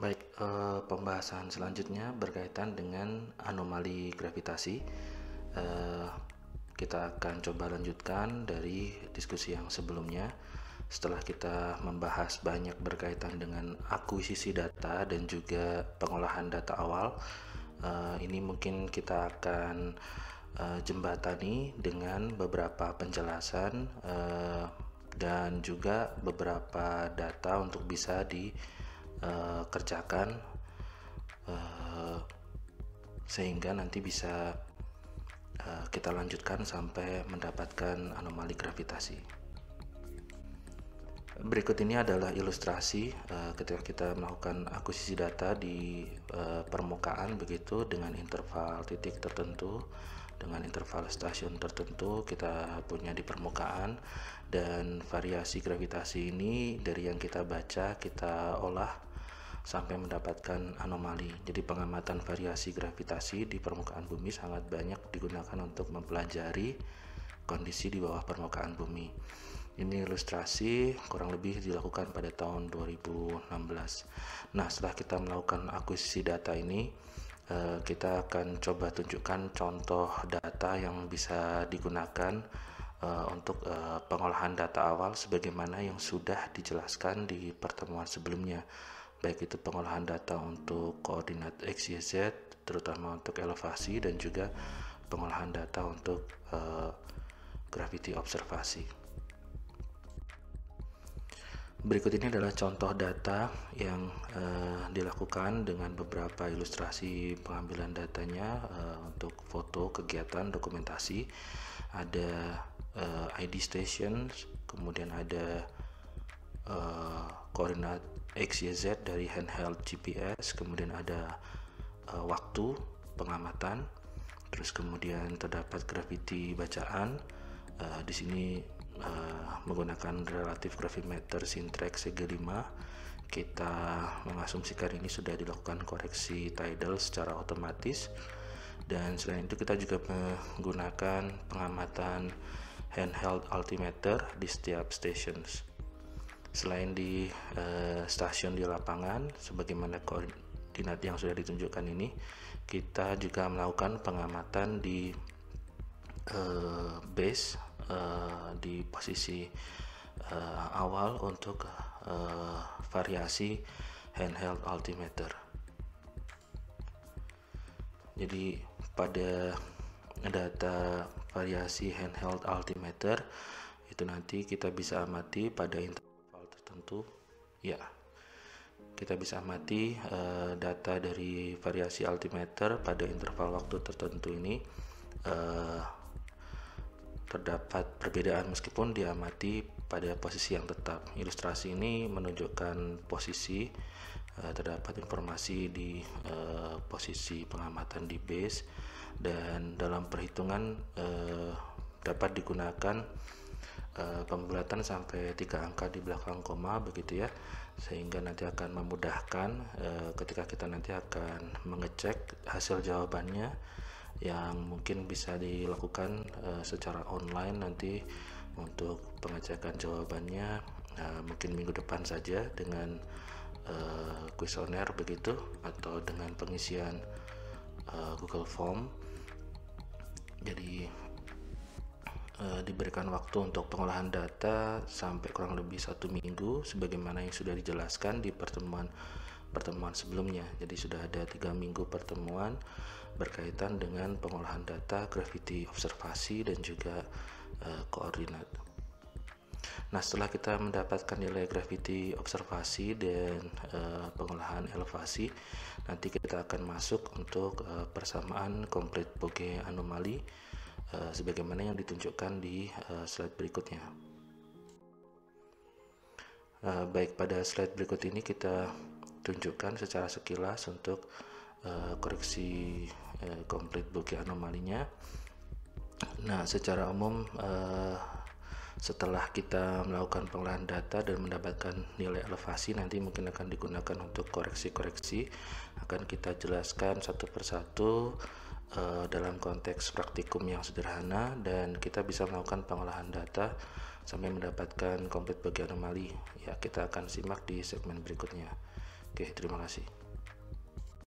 Baik, pembahasan selanjutnya berkaitan dengan anomali gravitasi. Eh, Kita akan coba lanjutkan dari diskusi yang sebelumnya. Setelah kita membahas banyak berkaitan dengan akuisisi data dan juga pengolahan data awal, ini mungkin kita akan jembatani dengan beberapa penjelasan dan juga beberapa data untuk bisa dikerjakan sehingga nanti bisa kita lanjutkan sampai mendapatkan anomali gravitasi. Berikut ini adalah ilustrasi ketika kita melakukan akuisisi data di permukaan begitu, dengan interval titik tertentu, dengan interval stasiun tertentu kita punya di permukaan, dan variasi gravitasi ini dari yang kita baca kita olah sampai mendapatkan anomali. Jadi pengamatan variasi gravitasi di permukaan bumi sangat banyak digunakan untuk mempelajari kondisi di bawah permukaan bumi. Ini ilustrasi kurang lebih dilakukan pada tahun 2016. Nah, setelah kita melakukan akuisisi data ini, kita akan coba tunjukkan contoh data yang bisa digunakan untuk pengolahan data awal sebagaimana yang sudah dijelaskan di pertemuan sebelumnya, baik itu pengolahan data untuk koordinat X, Y, Z, terutama untuk elevasi, dan juga pengolahan data untuk gravity observasi. Berikut ini adalah contoh data yang dilakukan dengan beberapa ilustrasi pengambilan datanya untuk foto kegiatan dokumentasi. Ada ID station, kemudian ada koordinat X, Y, Z dari handheld GPS, kemudian ada waktu pengamatan, terus kemudian terdapat gravity bacaan. Di sini menggunakan relative gravimeter Sintrax Sega 5, kita mengasumsikan ini sudah dilakukan koreksi tidal secara otomatis. Dan selain itu kita juga menggunakan pengamatan handheld altimeter di setiap stations. Selain di stasiun di lapangan sebagaimana koordinat yang sudah ditunjukkan ini, kita juga melakukan pengamatan di base di posisi awal untuk variasi handheld altimeter. Jadi pada data variasi handheld altimeter itu nanti kita bisa amati pada interval tertentu, ya, kita bisa amati data dari variasi altimeter pada interval waktu tertentu ini terdapat perbedaan meskipun diamati pada posisi yang tetap. Ilustrasi ini menunjukkan posisi, terdapat informasi di posisi pengamatan di base, dan dalam perhitungan dapat digunakan pembulatan sampai 3 angka di belakang koma begitu ya, sehingga nanti akan memudahkan ketika kita nanti akan mengecek hasil jawabannya yang mungkin bisa dilakukan secara online nanti untuk pengecekan jawabannya, mungkin minggu depan saja dengan kuesioner begitu, atau dengan pengisian Google Form. Jadi diberikan waktu untuk pengolahan data sampai kurang lebih 1 minggu sebagaimana yang sudah dijelaskan di pertemuan sebelumnya. Jadi sudah ada 3 minggu pertemuan berkaitan dengan pengolahan data gravity observasi dan juga koordinat. Nah, setelah kita mendapatkan nilai gravity observasi dan pengolahan elevasi, nanti kita akan masuk untuk persamaan complete Bogge anomali sebagaimana yang ditunjukkan di slide berikutnya. Baik, pada slide berikut ini kita tunjukkan secara sekilas untuk koreksi complete Bogge anomalinya. Nah, secara umum setelah kita melakukan pengolahan data dan mendapatkan nilai elevasi, nanti mungkin akan digunakan untuk koreksi-koreksi. Akan kita jelaskan satu persatu dalam konteks praktikum yang sederhana, dan kita bisa melakukan pengolahan data sampai mendapatkan complete Bogge anomali. Ya, kita akan simak di segmen berikutnya. Oke, terima kasih.